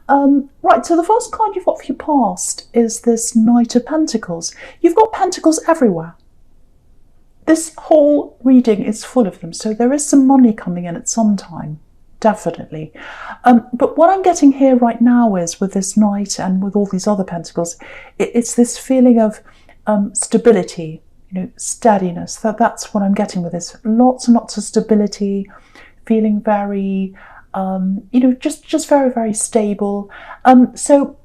Right, so the first card you've got for your past is this Knight of Pentacles. You've got pentacles everywhere. This whole reading is full of them, so there is some money coming in at some time, definitely. But what I'm getting here right now is, with this Knight and with all these other pentacles, it's this feeling of stability, steadiness. That's what I'm getting with this. Lots and lots of stability, feeling very, just very, very stable. So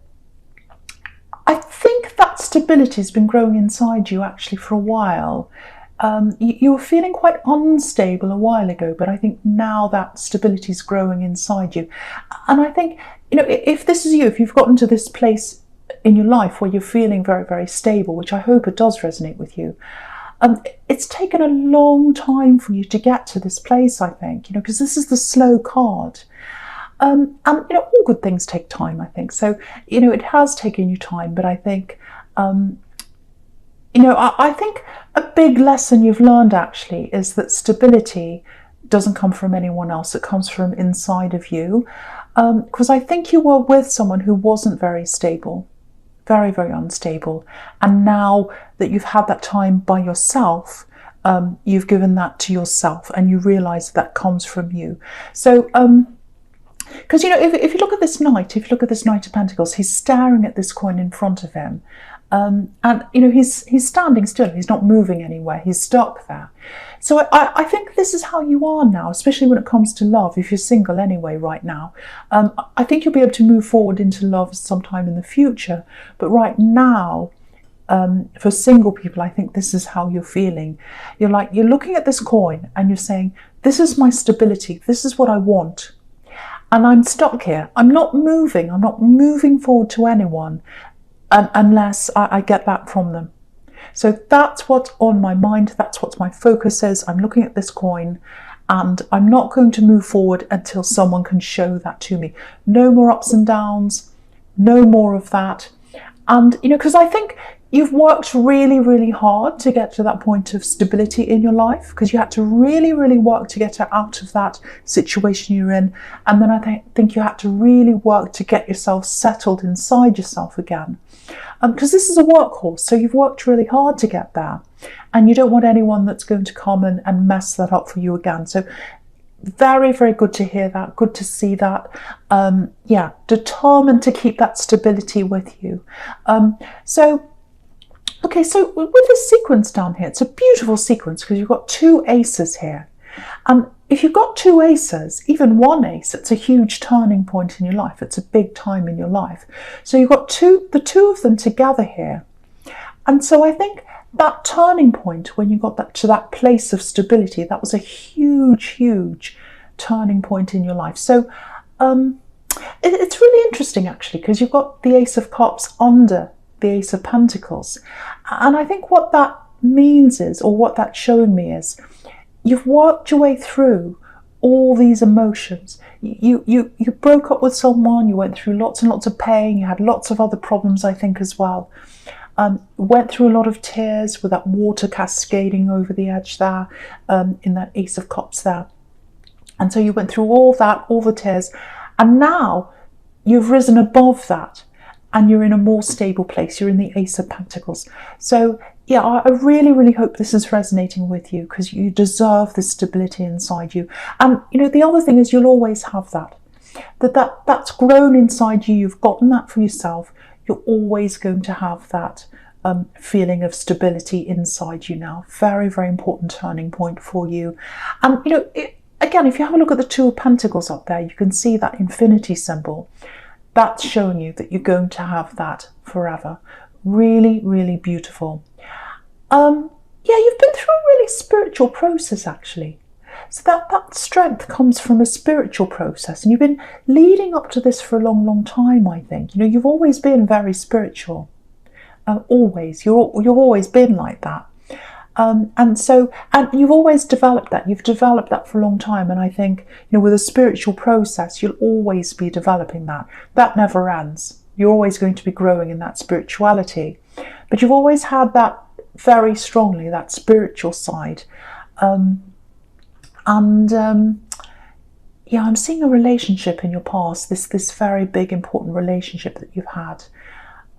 I think that stability has been growing inside you actually for a while. You were feeling quite unstable a while ago, but I think now that stability is growing inside you. And I think, if this is you, if you've gotten to this place in your life where you're feeling very, very stable, which I hope it does resonate with you, it's taken a long time for you to get to this place, I think, because this is the slow card. And, all good things take time, I think. So, it has taken you time, but I think, I think a big lesson you've learned actually is that stability doesn't come from anyone else. It comes from inside of you. Because I think you were with someone who wasn't very stable, very, very unstable. And now that you've had that time by yourself, you've given that to yourself and you realise that comes from you. So, because, if you look at this Knight, if you look at this Knight of Pentacles, he's staring at this coin in front of him. And he's standing still, he's not moving anywhere, he's stuck there. So I think this is how you are now, especially when it comes to love. If you're single anyway right now, I think you'll be able to move forward into love sometime in the future, but right now, for single people, I think this is how you're feeling. You're looking at this coin and you're saying, this is my stability, this is what I want, and I'm stuck here. I'm not moving forward to anyone unless I get that from them. So that's what's on my mind, that's what my focus is. I'm looking at this coin and I'm not going to move forward until someone can show that to me. No more ups and downs, no more of that. And, because I think you've worked really, really hard to get to that point of stability in your life, because you had to really, really work to get out of that situation you're in. And then I think you had to really work to get yourself settled inside yourself again. Because this is a workhorse, so you've worked really hard to get there. And you don't want anyone that's going to come and mess that up for you again. So very, very good to hear that, good to see that. Determined to keep that stability with you. Okay, so with this sequence down here, it's a beautiful sequence because you've got two aces here. And if you've got two aces, even one ace, it's a huge turning point in your life. It's a big time in your life. So you've got the two of them together here. And so I think that turning point, when you got to that place of stability, that was a huge, huge turning point in your life. So it's really interesting, actually, because you've got the Ace of Cups under the Ace of Pentacles. And I think what that means is, or what that's showing me is, you've worked your way through all these emotions. You broke up with someone, you went through lots and lots of pain, you had lots of other problems, I think, as well. Went through a lot of tears with that water cascading over the edge there, in that Ace of Cups there. And so you went through all that, all the tears, and now you've risen above that and you're in a more stable place. You're in the Ace of Pentacles. So yeah, I really, really hope this is resonating with you, because you deserve this stability inside you. And the other thing is, you'll always have that's grown inside you. You've gotten that for yourself. You're always going to have that feeling of stability inside you now. Very, very important turning point for you. And again, if you have a look at the Two of Pentacles up there, you can see that infinity symbol. That's showing you that you're going to have that forever. Really, really beautiful. You've been through a really spiritual process, actually. So that strength comes from a spiritual process, and you've been leading up to this for a long, long time, I think. You've always been very spiritual. Always. You've always been like that. And you've always developed that. You've developed that for a long time. And I think, with a spiritual process, you'll always be developing that. That never ends. You're always going to be growing in that spirituality. But you've always had that very strongly, that spiritual side. yeah, I'm seeing a relationship in your past, this very big, important relationship that you've had.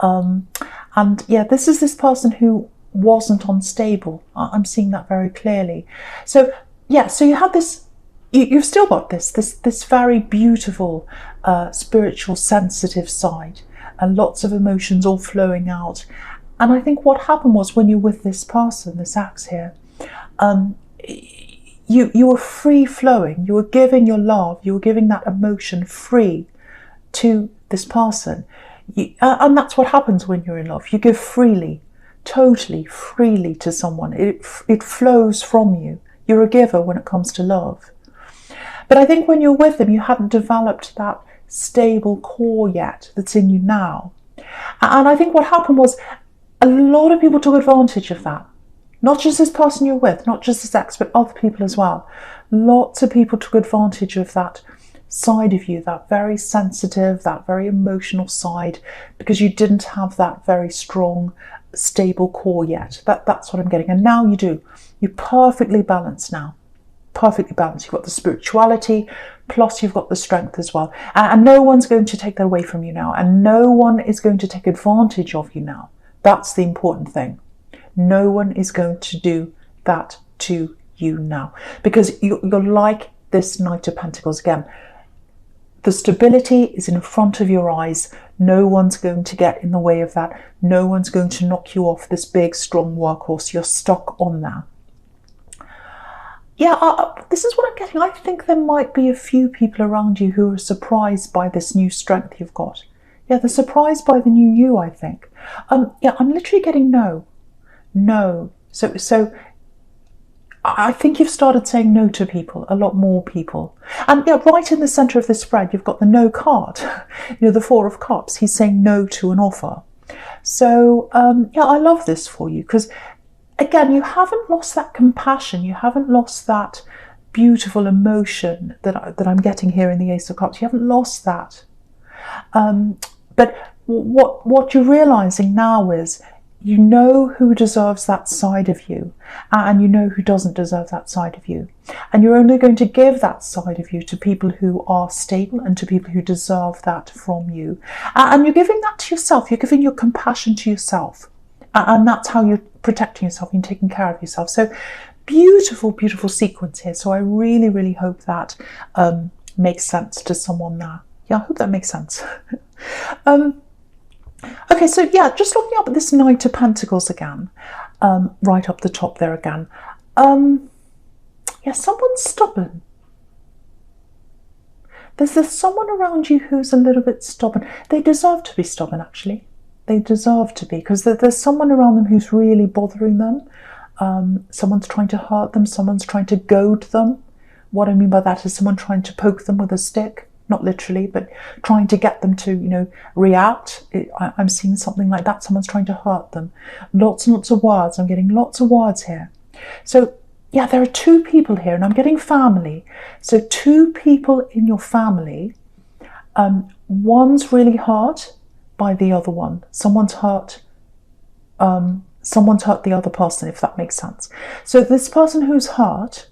And yeah, this is this person who wasn't unstable. I'm seeing that very clearly. So yeah, so you had this, you've still got this very beautiful, spiritual, sensitive side, and lots of emotions all flowing out. And I think what happened was, when you're with this person, this axe here, you were free flowing. You were giving your love. You were giving that emotion free to this person. And that's what happens when you're in love. You give freely, totally freely to someone. It flows from you. You're a giver when it comes to love. But I think when you're with them, you hadn't developed that stable core yet that's in you now. And I think what happened was, a lot of people took advantage of that. Not just this person you're with, not just this ex, but other people as well. Lots of people took advantage of that side of you, that very sensitive, that very emotional side, because you didn't have that very strong, stable core yet. That's what I'm getting. And now you do. You're perfectly balanced now. Perfectly balanced. You've got the spirituality, plus you've got the strength as well. And no one's going to take that away from you now. And no one is going to take advantage of you now. That's the important thing. No one is going to do that to you now, because you're like this Knight of Pentacles again. The stability is in front of your eyes. No one's going to get in the way of that. No one's going to knock you off this big, strong workhorse. You're stuck on that. Yeah, this is what I'm getting. I think there might be a few people around you who are surprised by this new strength you've got. Yeah, they're surprised by the new you, I think. Yeah, I'm literally getting no. No. So I think you've started saying no to people, a lot more people. And yeah, right in the centre of this spread, you've got the no card. The Four of Cups. He's saying no to an offer. So yeah, I love this for you, because again, you haven't lost that compassion. You haven't lost that beautiful emotion that I'm getting here in the Ace of Cups. You haven't lost that. But what you're realising now is, you know who deserves that side of you, and you know who doesn't deserve that side of you. And you're only going to give that side of you to people who are stable and to people who deserve that from you. And you're giving that to yourself. You're giving your compassion to yourself. And that's how you're protecting yourself and taking care of yourself. So beautiful, beautiful sequence here. So I really, really hope that makes sense to someone there. Yeah, I hope that makes sense. Okay, so yeah, just looking up at this Knight of Pentacles again, right up the top there again. Yeah, someone's stubborn. There's someone around you who's a little bit stubborn. They deserve to be stubborn, actually. They deserve to be, because there's someone around them who's really bothering them. Someone's trying to hurt them. Someone's trying to goad them. What I mean by that is someone trying to poke them with a stick. Not literally, but trying to get them to, react. I'm seeing something like that. Someone's trying to hurt them. Lots and lots of words. I'm getting lots of words here. So, yeah, there are two people here, and I'm getting family. So two people in your family. One's really hurt by the other one. Someone's hurt the other person, if that makes sense. So this person who's hurt,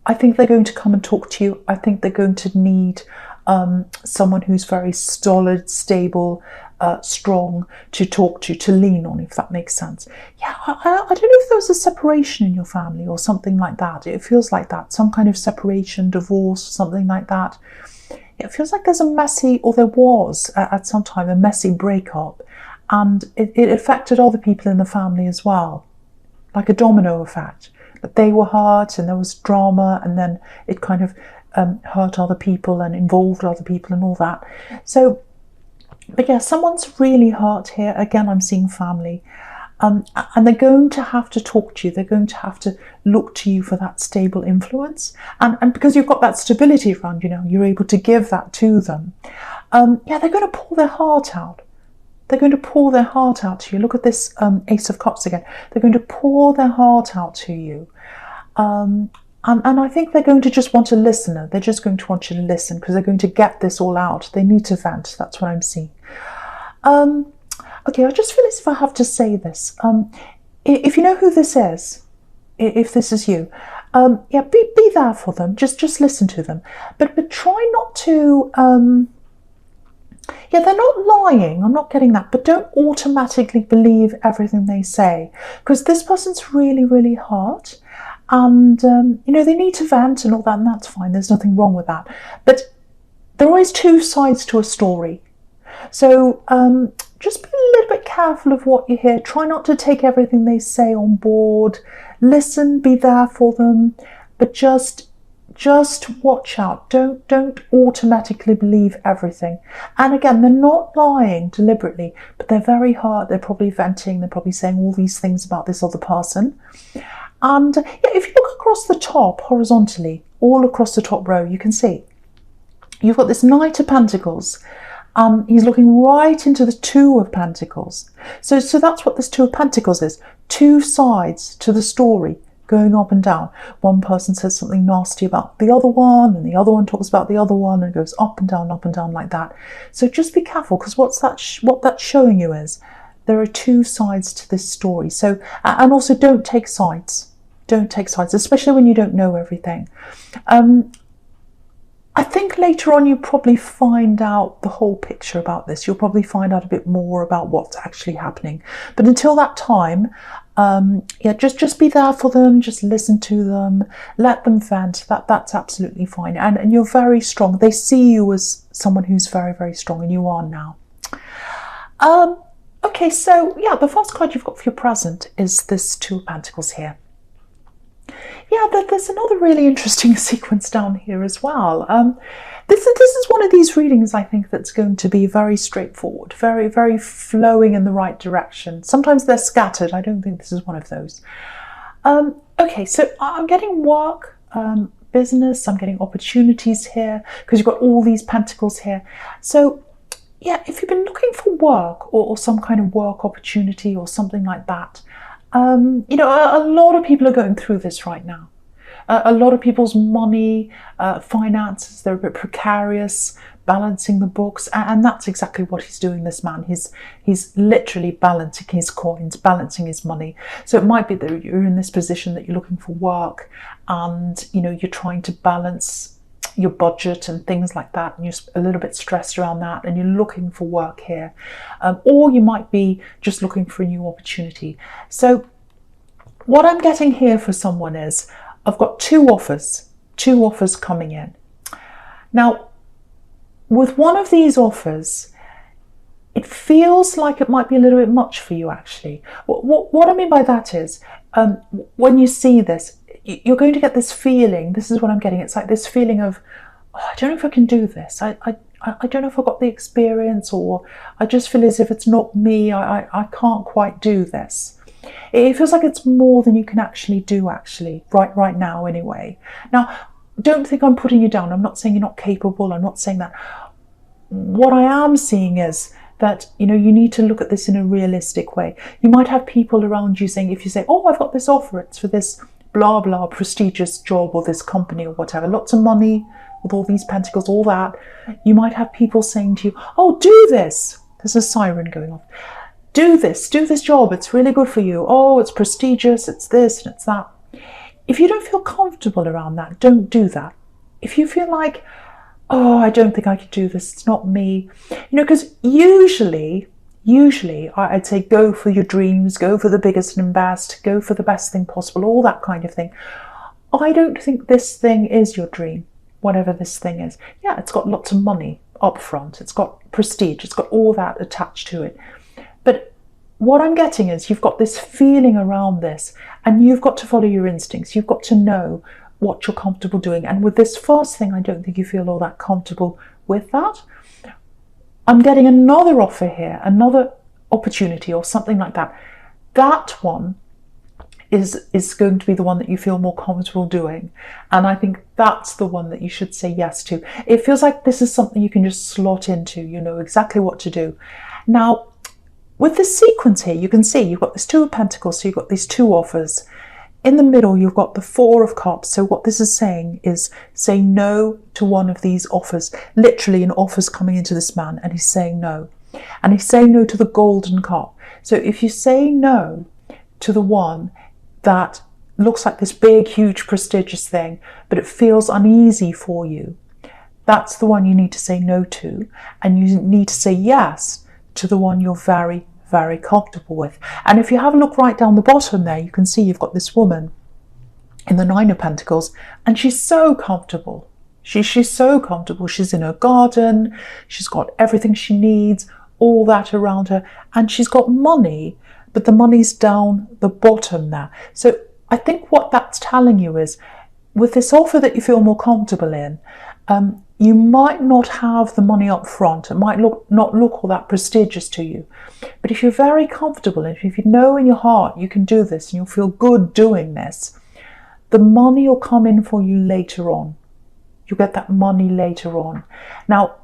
I think they're going to come and talk to you. I think they're going to need someone who's very solid, stable, strong to talk to lean on, if that makes sense. Yeah, I don't know if there was a separation in your family or something like that. It feels like that. Some kind of separation, divorce, something like that. It feels like there's a messy, or there was at some time, a messy breakup. And it affected other people in the family as well. Like a domino effect. That they were hurt and there was drama, and then it kind of hurt other people and involved other people and all that. So, but yeah, someone's really hurt here. Again, I'm seeing family. And they're going to have to talk to you. They're going to have to look to you for that stable influence. And because you've got that stability around you now, you're able to give that to them. Yeah, they're going to pour their heart out. They're going to pour their heart out to you. Look at this Ace of Cups again. They're going to pour their heart out to you. And I think they're going to just want a listener. They're just going to want you to listen, because they're going to get this all out. They need to vent. That's what I'm seeing. Okay, I just feel as if I have to say this. If you know who this is, if this is you, Yeah, be there for them. Just listen to them, but try not to. Yeah, they're not lying. I'm not getting that, but don't automatically believe everything they say, because this person's really, really hurt, and they need to vent and all that, and that's fine. There's nothing wrong with that, but there are always two sides to a story. So just be a little bit careful of what you hear. Try not to take everything they say on board. Listen, be there for them, but just watch out. Don't automatically believe everything. And again, they're not lying deliberately, but they're very hurt. They're probably venting. They're probably saying all these things about this other person. And yeah, if you look across the top horizontally, all across the top row, you can see you've got this Knight of Pentacles. He's looking right into the Two of Pentacles. So that's what this Two of Pentacles is. Two sides to the story, going up and down. One person says something nasty about the other one, and the other one talks about the other one, and it goes up and down like that. So just be careful, because what that's showing you is there are two sides to this story. So, and also don't take sides. Don't take sides, especially when you don't know everything. I think later on you probably find out the whole picture about this. You'll probably find out a bit more about what's actually happening. But until that time, yeah, just be there for them. Just listen to them. Let them vent. That's absolutely fine. And you're very strong. They see you as someone who's very, very strong, and you are now. Okay, so yeah, the first card you've got for your present is this Two of Pentacles here. Yeah, there's another really interesting sequence down here as well. This is one of these readings, I think, that's going to be very straightforward, very, very flowing in the right direction. Sometimes they're scattered. I don't think this is one of those. Okay, so I'm getting work, business, I'm getting opportunities here, because you've got all these pentacles here. So yeah, if you've been looking for work or some kind of work opportunity or something like that, a lot of people are going through this right now. A lot of people's money, finances, they're a bit precarious, balancing the books, and that's exactly what he's doing, this man. He's literally balancing his coins, balancing his money. So it might be that you're in this position that you're looking for work, and you're trying to balance your budget and things like that, and you're a little bit stressed around that, and you're looking for work here, or you might be just looking for a new opportunity. So what I'm getting here for someone is I've got two offers coming in. Now, with one of these offers, it feels like it might be a little bit much for you, actually. What I mean by that is, when you see this, you're going to get this feeling. This is what I'm getting. It's like this feeling of, oh, I don't know if I can do this. I don't know if I've got the experience, or I just feel as if it's not me. I can't quite do this. It feels like it's more than you can actually do, right now anyway. Now, don't think I'm putting you down. I'm not saying you're not capable. I'm not saying that. What I am seeing is that, you need to look at this in a realistic way. You might have people around you saying, if you say, oh, I've got this offer, it's for this blah, blah, prestigious job or this company or whatever, lots of money with all these pentacles, all that. You might have people saying to you, oh, do this. There's a siren going off. Do this job. It's really good for you. Oh, it's prestigious. It's this and it's that. If you don't feel comfortable around that, don't do that. If you feel like, oh, I don't think I could do this, it's not me. Because usually I'd say go for your dreams, go for the biggest and best, go for the best thing possible, all that kind of thing. I don't think this thing is your dream, whatever this thing is. Yeah, it's got lots of money up front, it's got prestige, it's got all that attached to it. But what I'm getting is you've got this feeling around this, and you've got to follow your instincts. You've got to know what you're comfortable doing. And with this first thing, I don't think you feel all that comfortable with that. I'm getting another offer here, another opportunity or something like that. That one is going to be the one that you feel more comfortable doing. And I think that's the one that you should say yes to. It feels like this is something you can just slot into. You know exactly what to do. Now, with the sequence here, you can see you've got this Two of Pentacles, so you've got these two offers. In the middle, you've got the Four of Cups. So what this is saying is say no to one of these offers. Literally an offer's coming into this man and he's saying no. And he's saying no to the Golden Cup. So if you say no to the one that looks like this big, huge, prestigious thing, but it feels uneasy for you, that's the one you need to say no to, and you need to say yes to the one you're very, very comfortable with. And if you have a look right down the bottom there, you can see you've got this woman in the Nine of Pentacles, and she's so comfortable. She's so comfortable. She's in her garden, she's got everything she needs, all that around her, and she's got money, but the money's down the bottom there. So I think what that's telling you is, with this offer that you feel more comfortable in, you might not have the money up front. It might not look all that prestigious to you. But if you're very comfortable, and if you know in your heart you can do this and you'll feel good doing this, the money will come in for you later on. You'll get that money later on. Now,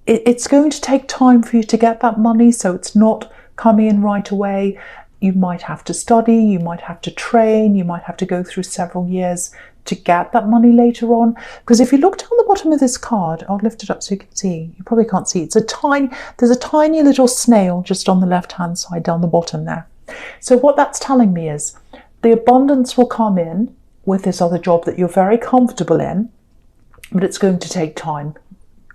it's going to take time for you to get that money, so it's not coming in right away. You might have to study, you might have to train, you might have to go through several years to get that money later on. Because if you look down the bottom of this card, I'll lift it up so you can see. You probably can't see. There's a tiny little snail just on the left-hand side down the bottom there. So what that's telling me is the abundance will come in with this other job that you're very comfortable in, but it's going to take time.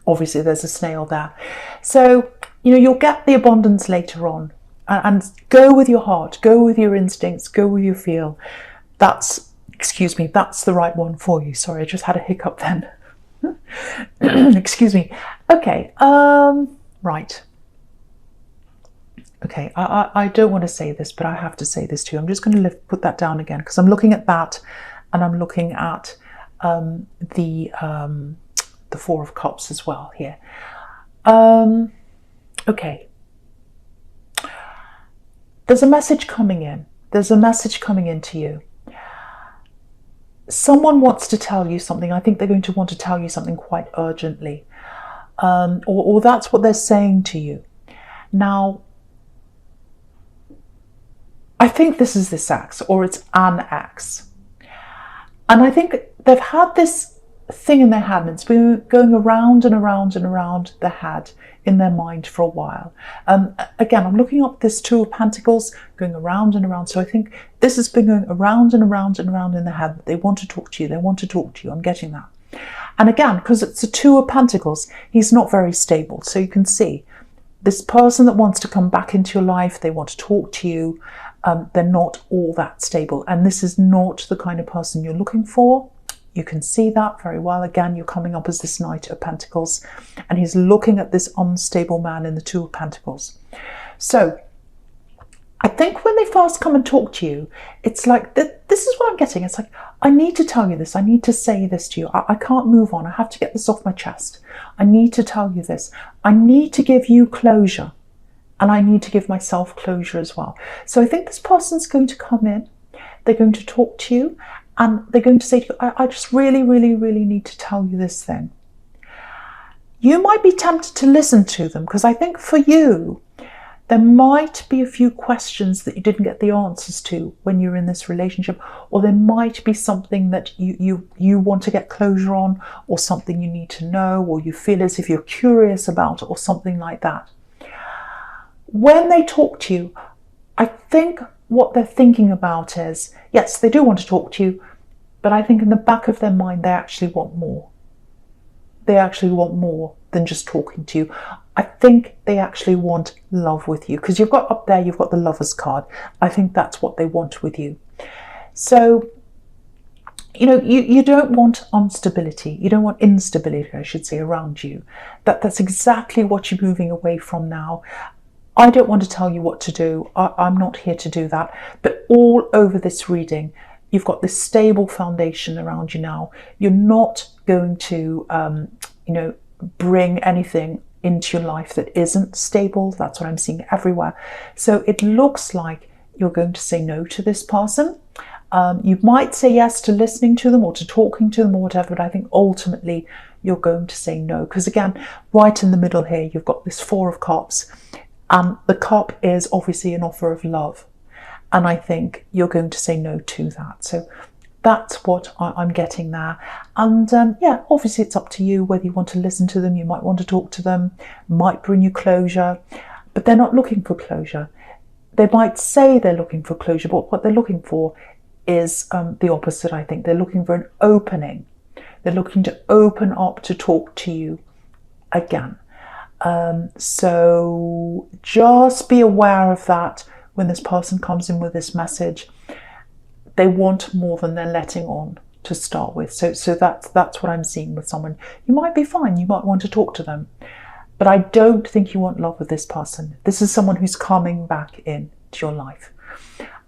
Obviously, there's a snail there. So, you'll get the abundance later on. And go with your heart, go with your instincts, go with your feel. That's the right one for you. Sorry, I just had a hiccup then. Excuse me. Okay, right. Okay, I don't want to say this, but I have to say this to you. I'm just going to put that down again, because I'm looking at that, and I'm looking at the Four of Cups as well here. Okay. There's a message coming in. There's a message coming in to you. Someone wants to tell you something. I think they're going to want to tell you something quite urgently. Or that's what they're saying to you. Now, I think this is this ex, or it's an ex. And I think they've had this thing in their head, and it's been going around and around and around their head, in their mind for a while. Again, I'm looking up this Two of Pentacles going around and around. So I think this has been going around and around and around in their head. They want to talk to you. They want to talk to you. I'm getting that. And again, because it's a Two of Pentacles, he's not very stable. So you can see this person that wants to come back into your life, they want to talk to you. They're not all that stable. And this is not the kind of person you're looking for. You can see that very well. Again, you're coming up as this Knight of Pentacles, and he's looking at this unstable man in the Two of Pentacles. So I think when they first come and talk to you, it's like, this is what I'm getting. It's like, I need to tell you this. I need to say this to you. I can't move on. I have to get this off my chest. I need to tell you this. I need to give you closure, and I need to give myself closure as well. So I think this person's going to come in. They're going to talk to you, and they're going to say to you, I just really, really, really need to tell you this thing. You might be tempted to listen to them, because I think for you, there might be a few questions that you didn't get the answers to when you're in this relationship, or there might be something that you want to get closure on, or something you need to know, or you feel as if you're curious about, or something like that. When they talk to you, I think what they're thinking about is, yes, they do want to talk to you, but I think in the back of their mind, they actually want more. They actually want more than just talking to you. I think they actually want love with you, because you've got up there, you've got the Lovers card. I think that's what they want with you. So, you don't want instability. You don't want instability, I should say, around you. That's exactly what you're moving away from now. I don't want to tell you what to do. I'm not here to do that. But all over this reading, you've got this stable foundation around you now. You're not going to, bring anything into your life that isn't stable. That's what I'm seeing everywhere. So it looks like you're going to say no to this person. You might say yes to listening to them or to talking to them or whatever, but I think ultimately you're going to say no. Because again, right in the middle here, you've got this Four of Cups. And the cup is obviously an offer of love. And I think you're going to say no to that. So that's what I'm getting there. And yeah, obviously it's up to you whether you want to listen to them. You might want to talk to them, might bring you closure, but they're not looking for closure. They might say they're looking for closure, but what they're looking for is the opposite, I think. They're looking for an opening. They're looking to open up to talk to you again. So just be aware of that when this person comes in with this message. They want more than they're letting on to start with. So that's what I'm seeing with someone. You might be fine. You might want to talk to them. But I don't think you want love with this person. This is someone who's coming back into your life.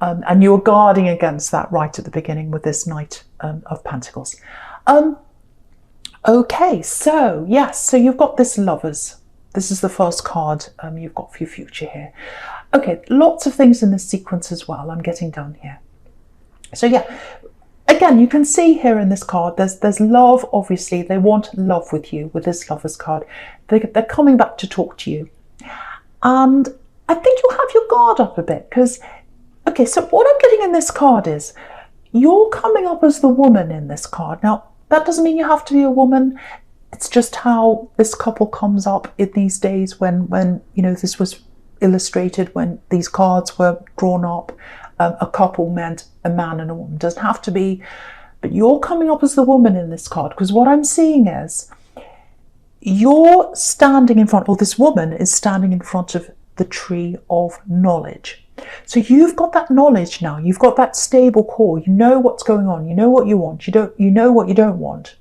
And you're guarding against that right at the beginning with this Knight of Pentacles. Okay, so yes, so you've got this Lovers. This is the first card you've got for your future here. Okay, lots of things in this sequence as well. I'm getting down here. So yeah, again, you can see here in this card, there's love, obviously. They want love with you with this Lovers card. They're coming back to talk to you. And I think you have your guard up a bit because, okay, so what I'm getting in this card is you're coming up as the woman in this card. Now, that doesn't mean you have to be a woman. It's just how this couple comes up in these days when you know, this was illustrated, when these cards were drawn up. A couple meant a man and a woman. It doesn't have to be, but you're coming up as the woman in this card because what I'm seeing is you're standing in front, or this woman is standing in front of the tree of knowledge. So you've got that knowledge now. You've got that stable core. You know what's going on. You know what you want. You know what you don't want.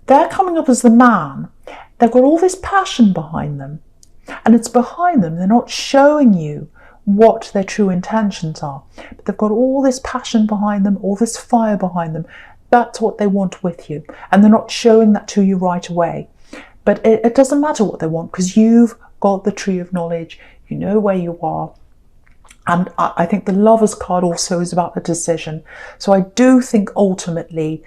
They're coming up as the man. They've got all this passion behind them, and it's behind them. They're not showing you what their true intentions are, but they've got all this passion behind them, all this fire behind them. That's what they want with you, and they're not showing that to you right away. But it doesn't matter what they want because you've got the tree of knowledge. You know where you are. And I think the Lovers card also is about a decision. So I do think ultimately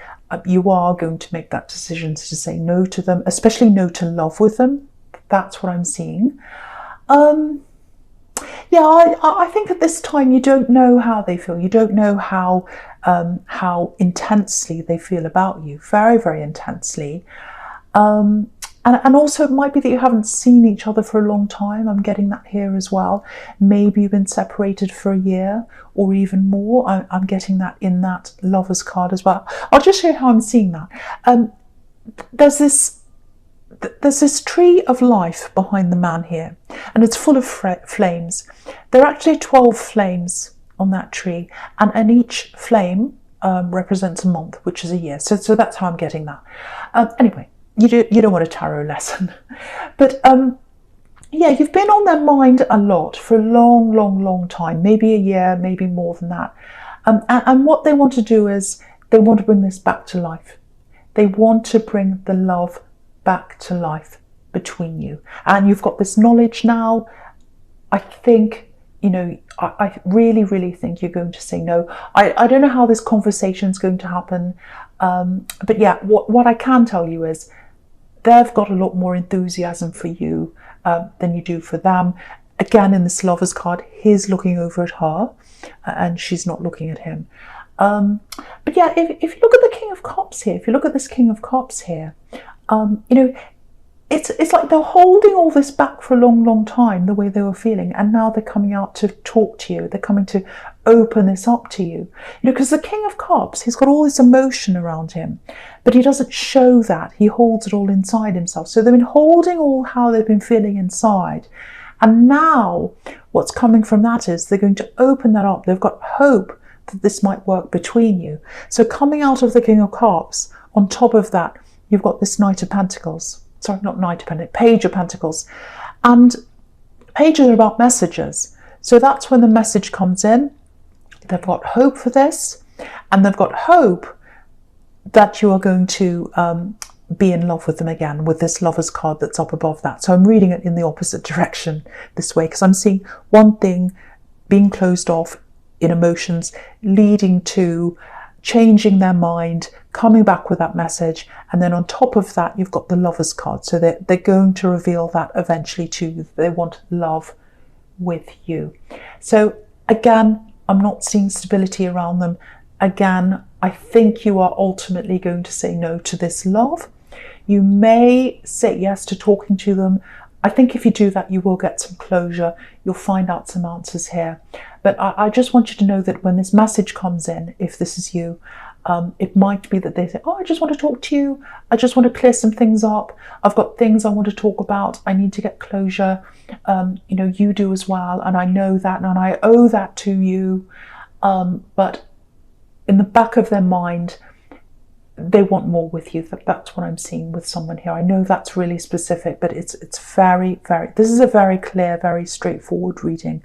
you are going to make that decision to say no to them, especially no to love with them. That's what I'm seeing. Yeah, I think at this time you don't know how they feel. You don't know how intensely they feel about you. Very, very intensely. And also it might be that you haven't seen each other for a long time. I'm getting that here as well. Maybe you've been separated for a year or even more. I'm getting that in that Lovers card as well. I'll just show you how I'm seeing that. There's this tree of life behind the man here, and it's full of flames. There are actually 12 flames on that tree, and each flame represents a month, which is a year. So that's how I'm getting that. Anyway, you don't want a tarot lesson, but yeah, you've been on their mind a lot for a long time, maybe a year, maybe more than that. And what they want to do is they want to bring this back to life. They want to bring the love back to life between you. And you've got this knowledge now. I think, you know, I really think you're going to say no. I don't know how this conversation is going to happen. But yeah, what I can tell you is they've got a lot more enthusiasm for you than you do for them. Again, in this Lovers card, he's looking over at her and she's not looking at him. But yeah, if you look at the King of Cups here, if you look at this King of Cups here, you know, it's like they're holding all this back for a long time, the way they were feeling, and now they're coming out to talk to you. They're coming to open this up to you. You know, because the King of Cups, he's got all this emotion around him, but he doesn't show that. He holds it all inside himself. So they've been holding all how they've been feeling inside. And now what's coming from that is they're going to open that up. They've got hope that this might work between you. So coming out of the King of Cups, on top of that, you've got this Knight of Pentacles. Sorry, not Knight of Pentacles, Page of Pentacles. And pages are about messages. So that's when the message comes in. They've got hope for this, and they've got hope that you are going to be in love with them again with this Lovers card that's up above that. So I'm reading it in the opposite direction this way because I'm seeing one thing being closed off in emotions, leading to changing their mind, coming back with that message, and then on top of that you've got the Lovers card. So they're going to reveal that eventually to you. They want love with you. So again, I'm not seeing stability around them. Again, I think you are ultimately going to say no to this love. You may say yes to talking to them. I think if you do that, you will get some closure. You'll find out some answers here. But I just want you to know that when this message comes in, if this is you, it might be that they say, oh, I just want to talk to you. I just want to clear some things up. I've got things I want to talk about. I need to get closure. You do as well. And I know that and I owe that to you. But in the back of their mind, they want more with you. That's what I'm seeing with someone here. I know that's really specific, but it's very, very, this is a very clear, very straightforward reading.